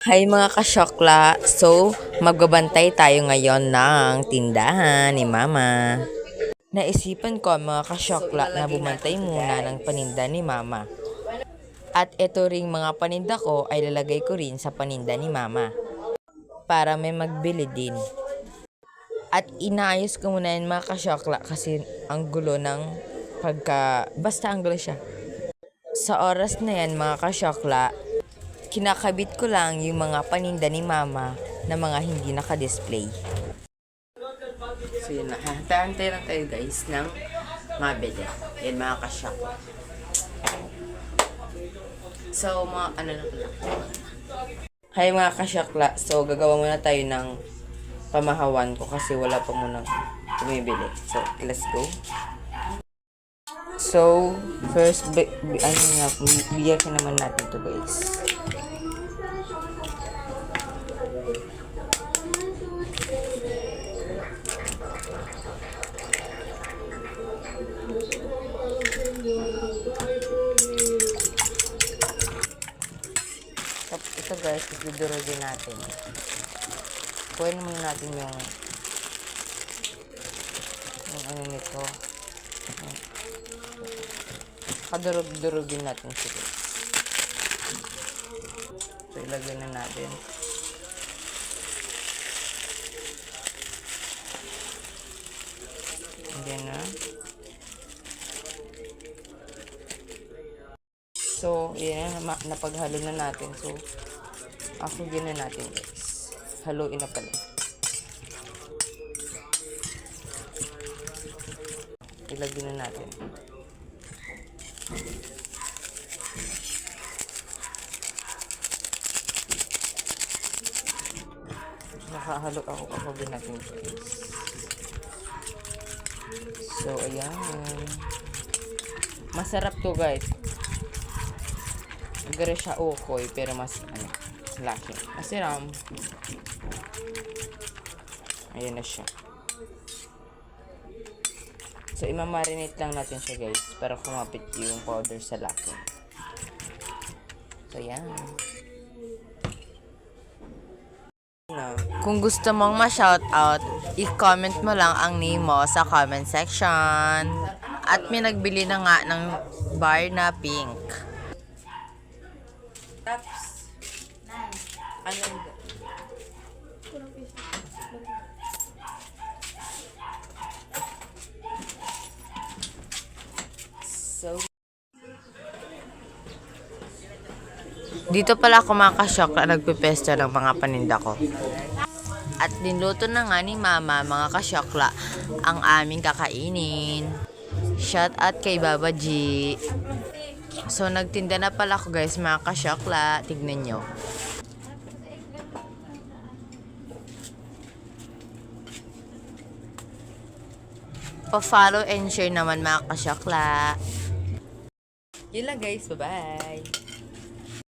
Hi mga kasyokla! So, magbabantay tayo ngayon ng tindahan ni Mama. Naisipan ko mga kasyokla na bumantay muna ng paninda ni Mama. At ito ring mga paninda ko ay lalagay ko rin sa paninda ni Mama. Para may magbili din. At inaayos ko muna yan mga kasyokla kasi ang gulo ng basta ang gulo siya. Sa oras na yan mga kasyokla, kinakabit ko lang yung mga paninda ni Mama na mga hindi naka-display. So yun na, hantay lang tayo guys ng mabili. Yan mga kasyok. So mga ano lang lang. Hi mga kasyokla, so gagawa muna tayo ng pamahawan ko kasi wala pa munang bumibili. So let's go. So first, bigyan naman natin to guys. Ito guys, idudurugin natin. Kuhin muna natin yung ano nito. Kadurug-durugin natin siya. So ilagay na natin. Hindi na. So, yan na, napaghalo na natin. So, ako na natin guys. Haluin na pala. Ilagay na natin. Nakahalo ako kapag natin guys. So, ayan. Masarap to guys. Gare siya ukoy pero mas laki. Masiram. Ayan na siya. So, imamarinate lang natin siya guys para kumapit yung powder sa laki. So, yan. Kung gusto mong ma-shoutout, i-comment mo lang ang name mo sa comment section. At may nagbili na nga ng bar na pink. Taps. Ano? So, dito pala ako mga kasyok na nagpipesto ng mga paninda ko. At niluto na nga ni Mama mga kasyokla ang aming kakainin. Shout out kay Baba G. So nagtinda na pala ako guys mga kasyokla. Tignan nyo. Pa-follow and share naman mga kasyokla. Yun lang guys. Bye-bye.